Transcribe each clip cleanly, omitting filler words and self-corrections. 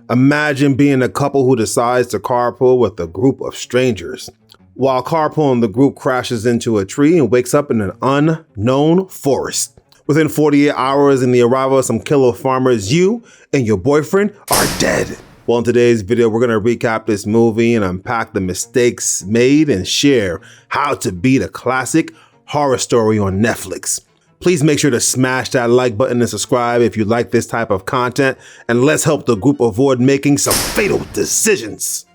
Imagine being a couple who decides to carpool with a group of strangers. While carpooling, the group crashes into a tree and wakes up in an unknown forest. Within 48 hours and the arrival of some killer farmers, you and your boyfriend are dead. Well, in today's video, we're going to recap this movie and unpack the mistakes made and share how to beat a classic horror story on Netflix. Please make sure to smash that like button and subscribe if you like this type of content, and let's help the group avoid making some fatal decisions.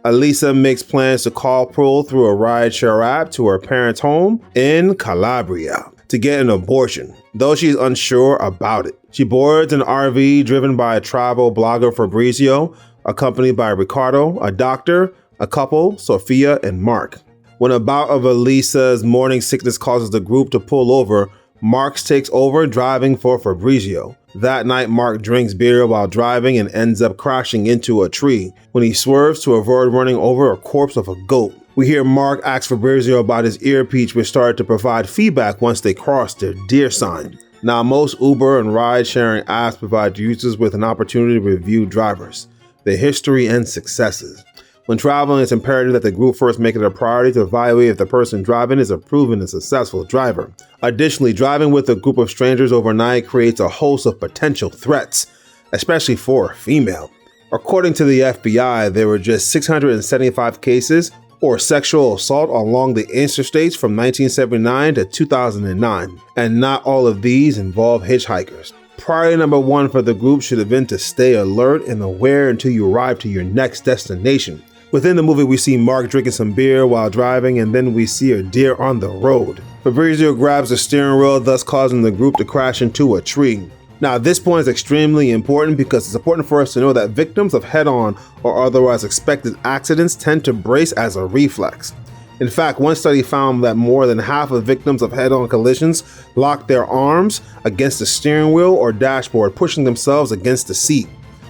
Alisa makes plans to carpool through a rideshare app to her parents' home in Calabria to get an abortion, though she's unsure about it. She boards an RV driven by a travel blogger Fabrizio, accompanied by Ricardo, a doctor, a couple, Sophia and Mark. When a bout of Alisa's morning sickness causes the group to pull over, Mark takes over driving for Fabrizio. That night, Mark drinks beer while driving and ends up crashing into a tree when he swerves to avoid running over a corpse of a goat. We hear Mark ask Fabrizio about his earpiece, which started to provide feedback once they crossed their deer sign. Now, most Uber and ride-sharing apps provide users with an opportunity to review drivers, their history, and successes. When traveling, it's imperative that the group first make it a priority to evaluate if the person driving is a proven and successful driver. Additionally, driving with a group of strangers overnight creates a host of potential threats, especially for a female. According to the FBI, there were just 675 cases or sexual assault along the interstates from 1979 to 2009, and not all of these involve hitchhikers. Priority number one for the group should have been to stay alert and aware until you arrive to your next destination. Within the movie, we see Mark drinking some beer while driving, and then we see a deer on the road. Fabrizio grabs the steering wheel, thus causing the group to crash into a tree. Now, this point is extremely important because it's important for us to know that victims of head-on or otherwise expected accidents tend to brace as a reflex. In fact, one study found that more than half of victims of head-on collisions locked their arms against the steering wheel or dashboard, pushing themselves against the seat.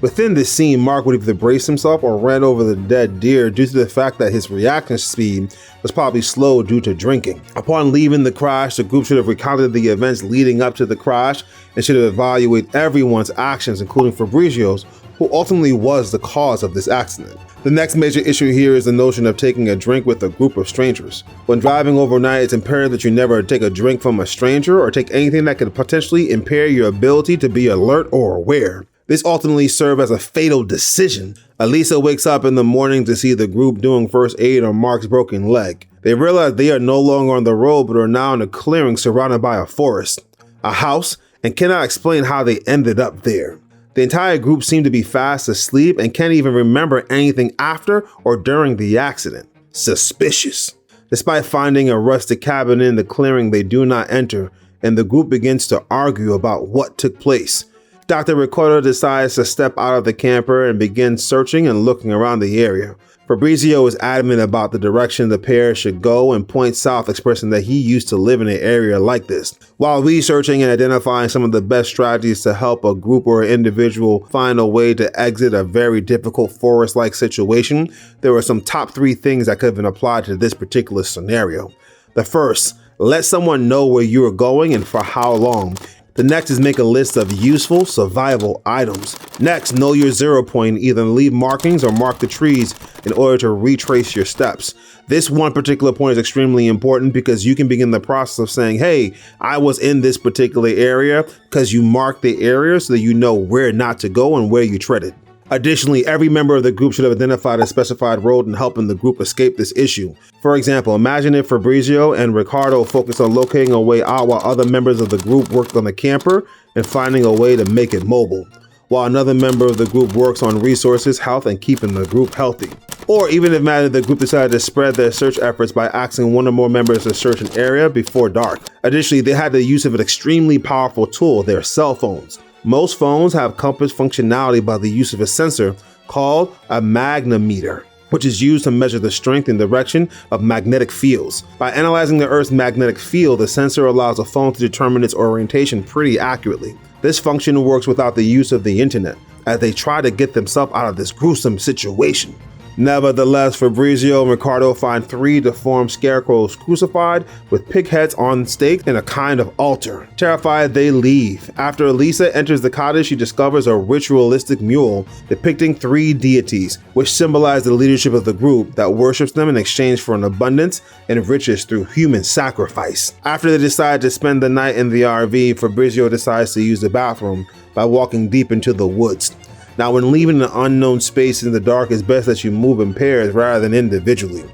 Within this scene, Mark would either brace himself or ran over the dead deer due to the fact that his reaction speed was probably slow due to drinking. Upon leaving the crash, the group should have recounted the events leading up to the crash and should have evaluated everyone's actions, including Fabrizio's, who ultimately was the cause of this accident. The next major issue here is the notion of taking a drink with a group of strangers. When driving overnight, it's imperative that you never take a drink from a stranger or take anything that could potentially impair your ability to be alert or aware. This ultimately served as a fatal decision. Alisa wakes up in the morning to see the group doing first aid on Mark's broken leg. They realize they are no longer on the road but are now in a clearing surrounded by a forest, a house, and cannot explain how they ended up there. The entire group seem to be fast asleep and can't even remember anything after or during the accident. Suspicious. Despite finding a rustic cabin in the clearing, they do not enter, and the group begins to argue about what took place. Dr. Ricardo decides to step out of the camper and begin searching and looking around the area. Fabrizio is adamant about the direction the pair should go and points south, expressing that he used to live in an area like this. While researching and identifying some of the best strategies to help a group or individual find a way to exit a very difficult forest-like situation, there were some top 3 things that could have been applied to this particular scenario. The first, let someone know where you are going and for how long. The next is make a list of useful survival items. Next, know your 0 point, either leave markings or mark the trees in order to retrace your steps. This one particular point is extremely important because you can begin the process of saying, hey, I was in this particular area, because you mark the area so that you know where not to go and where you treaded. Additionally, every member of the group should have identified a specified road in helping the group escape this issue. For example, imagine if Fabrizio and Ricardo focused on locating a way out while other members of the group worked on the camper and finding a way to make it mobile, while another member of the group works on resources, health, and keeping the group healthy. Or even if the group decided to spread their search efforts by asking one or more members to search an area before dark. Additionally, they had the use of an extremely powerful tool, their cell phones. Most phones have compass functionality by the use of a sensor called a magnetometer, which is used to measure the strength and direction of magnetic fields. By analyzing the Earth's magnetic field, the sensor allows a phone to determine its orientation pretty accurately. This function works without the use of the internet, as they try to get themselves out of this gruesome situation. Nevertheless, Fabrizio and Ricardo find 3 deformed scarecrows crucified with pig heads on stake in a kind of altar. Terrified, they leave. After Elisa enters the cottage, she discovers a ritualistic mural depicting 3 deities, which symbolize the leadership of the group that worships them in exchange for an abundance and riches through human sacrifice. After they decide to spend the night in the RV, Fabrizio decides to use the bathroom by walking deep into the woods. Now, when leaving an unknown space in the dark, it's best that you move in pairs rather than individually.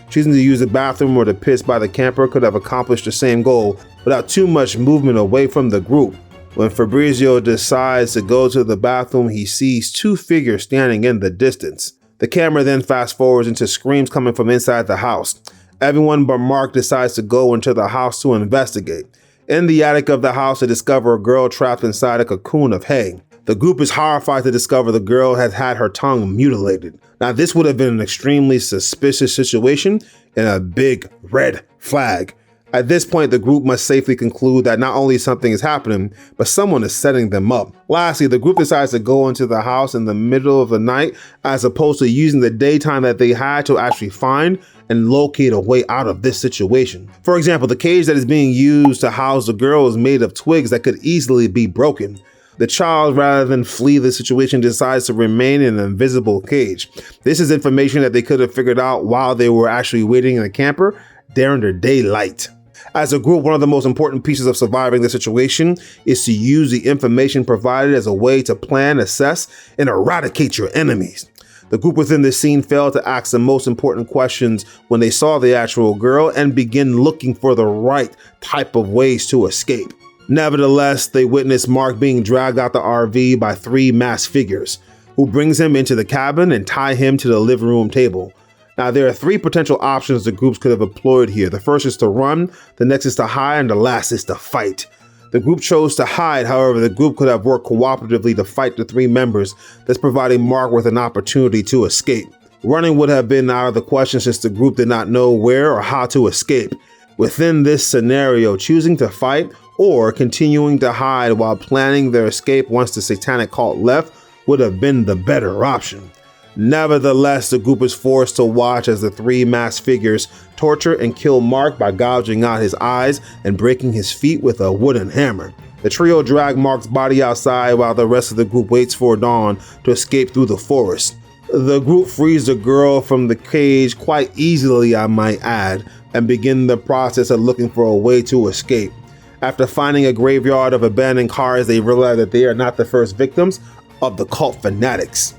Choosing to use the bathroom or to piss by the camper could have accomplished the same goal without too much movement away from the group. When Fabrizio decides to go to the bathroom, he sees 2 figures standing in the distance. The camera then fast forwards into screams coming from inside the house. Everyone but Mark decides to go into the house to investigate. In the attic of the house, they discover a girl trapped inside a cocoon of hay. The group is horrified to discover the girl has had her tongue mutilated. Now, this would have been an extremely suspicious situation and a big red flag. At this point, the group must safely conclude that not only something is happening, but someone is setting them up. Lastly, the group decides to go into the house in the middle of the night as opposed to using the daytime that they had to actually find and locate a way out of this situation. For example, the cage that is being used to house the girl is made of twigs that could easily be broken. The child, rather than flee the situation, decides to remain in an invisible cage. This is information that they could have figured out while they were actually waiting in the camper during their daylight. As a group, one of the most important pieces of surviving the situation is to use the information provided as a way to plan, assess, and eradicate your enemies. The group within this scene failed to ask the most important questions when they saw the actual girl and begin looking for the right type of ways to escape. Nevertheless, they witness Mark being dragged out the RV by 3 masked figures, who brings him into the cabin and tie him to the living room table. Now, there are 3 potential options the groups could have employed here. The first is to run, the next is to hide, and the last is to fight. The group chose to hide. However, the group could have worked cooperatively to fight the 3 members, thus providing Mark with an opportunity to escape. Running would have been out of the question since the group did not know where or how to escape. Within this scenario, choosing to fight or continuing to hide while planning their escape once the satanic cult left would have been the better option. Nevertheless, the group is forced to watch as the 3 masked figures torture and kill Mark by gouging out his eyes and breaking his feet with a wooden hammer. The trio drag Mark's body outside while the rest of the group waits for dawn to escape through the forest. The group frees the girl from the cage quite easily, I might add, and begin the process of looking for a way to escape. After finding a graveyard of abandoned cars, they realize that they are not the first victims of the cult fanatics.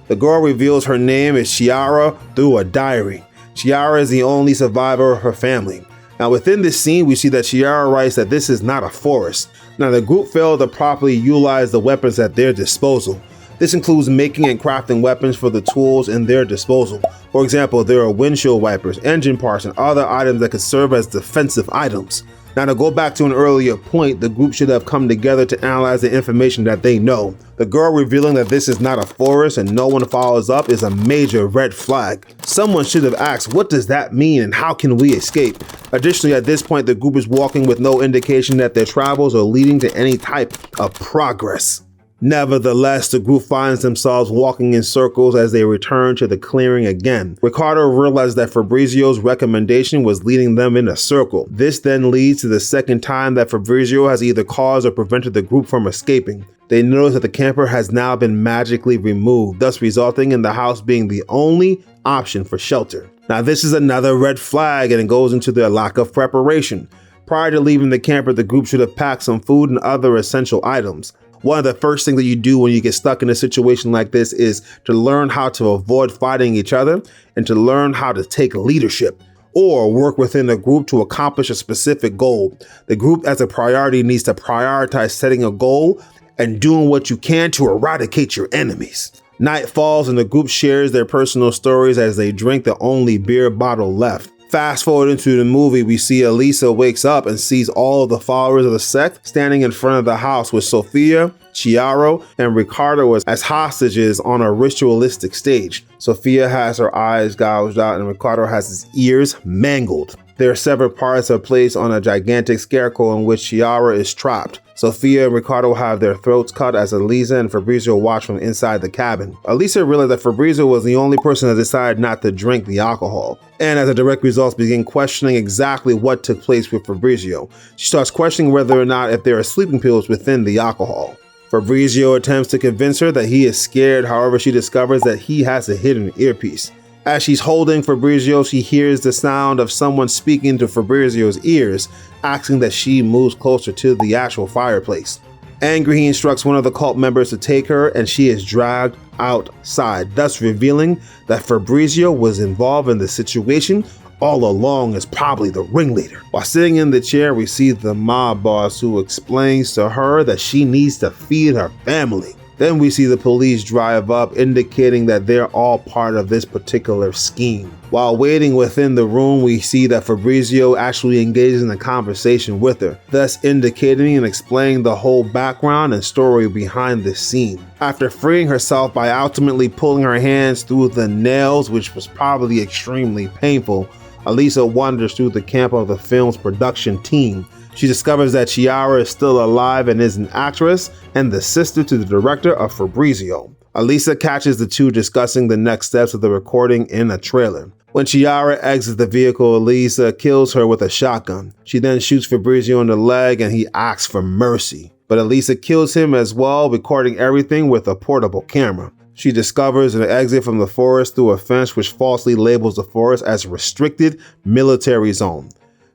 The girl reveals her name is Chiara through a diary. Chiara is the only survivor of her family. Now, within this scene, we see that Chiara writes that this is not a forest. Now, the group failed to properly utilize the weapons at their disposal. This includes making and crafting weapons for the tools in their disposal. For example, there are windshield wipers, engine parts, and other items that could serve as defensive items. Now, to go back to an earlier point, the group should have come together to analyze the information that they know. The girl revealing that this is not a forest and no one follows up is a major red flag. Someone should have asked, what does that mean and how can we escape? Additionally, at this point, the group is walking with no indication that their travels are leading to any type of progress. Nevertheless, the group finds themselves walking in circles as they return to the clearing again. Ricardo realizes that Fabrizio's recommendation was leading them in a circle. This then leads to the second time that Fabrizio has either caused or prevented the group from escaping. They notice that the camper has now been magically removed, thus resulting in the house being the only option for shelter. Now, this is another red flag, and it goes into their lack of preparation. Prior to leaving the camper, the group should have packed some food and other essential items. One of the first things that you do when you get stuck in a situation like this is to learn how to avoid fighting each other and to learn how to take leadership or work within a group to accomplish a specific goal. The group as a priority needs to prioritize setting a goal and doing what you can to eradicate your enemies. Night falls and the group shares their personal stories as they drink the only beer bottle left. Fast forward into the movie, we see Elisa wakes up and sees all of the followers of the sect standing in front of the house with Sofia, Chiaro, and Ricardo as hostages on a ritualistic stage. Sofia has her eyes gouged out and Ricardo has his ears mangled. Their severed parts are placed on a gigantic scarecrow in which Chiara is trapped. Sophia and Ricardo have their throats cut as Elisa and Fabrizio watch from inside the cabin. Elisa realized that Fabrizio was the only person that decided not to drink the alcohol, and as a direct result begin questioning exactly what took place with Fabrizio. She starts questioning whether or not if there are sleeping pills within the alcohol. Fabrizio attempts to convince her that he is scared, however she discovers that he has a hidden earpiece. As she's holding Fabrizio, she hears the sound of someone speaking to Fabrizio's ears, asking that she moves closer to the actual fireplace. Angry, he instructs one of the cult members to take her, and she is dragged outside, thus revealing that Fabrizio was involved in the situation all along as probably the ringleader. While sitting in the chair, we see the mob boss who explains to her that she needs to feed her family. Then we see the police drive up, indicating that they're all part of this particular scheme. While waiting within the room, we see that Fabrizio actually engages in a conversation with her, thus indicating and explaining the whole background and story behind this scene. After freeing herself by ultimately pulling her hands through the nails, which was probably extremely painful, Elisa wanders through the camp of the film's production team. She discovers that Chiara is still alive and is an actress and the sister to the director of Fabrizio. Elisa catches the two discussing the next steps of the recording in a trailer. When Chiara exits the vehicle, Elisa kills her with a shotgun. She then shoots Fabrizio in the leg and he asks for mercy. But Elisa kills him as well, recording everything with a portable camera. She discovers an exit from the forest through a fence which falsely labels the forest as a restricted military zone.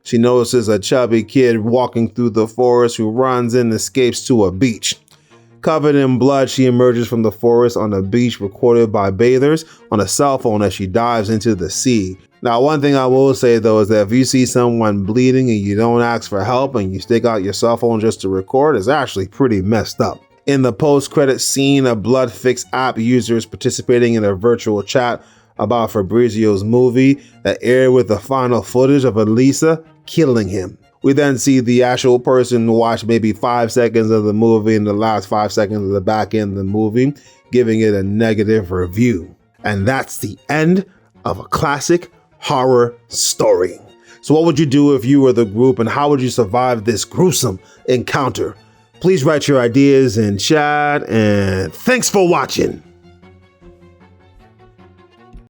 She notices a chubby kid walking through the forest who runs and escapes to a beach. Covered in blood, she emerges from the forest on a beach, recorded by bathers on a cell phone as she dives into the sea. Now, one thing I will say though is that if you see someone bleeding and you don't ask for help and you stick out your cell phone just to record, it's actually pretty messed up. In the post-credit scene, a Bloodfix app user is participating in a virtual chat about Fabrizio's movie that aired with the final footage of Elisa killing him. We then see the actual person watch maybe 5 seconds of the movie and the last 5 seconds of the back end of the movie, giving it a negative review. And that's the end of a classic horror story. So what would you do if you were the group, and how would you survive this gruesome encounter? Please write your ideas in chat, and thanks for watching.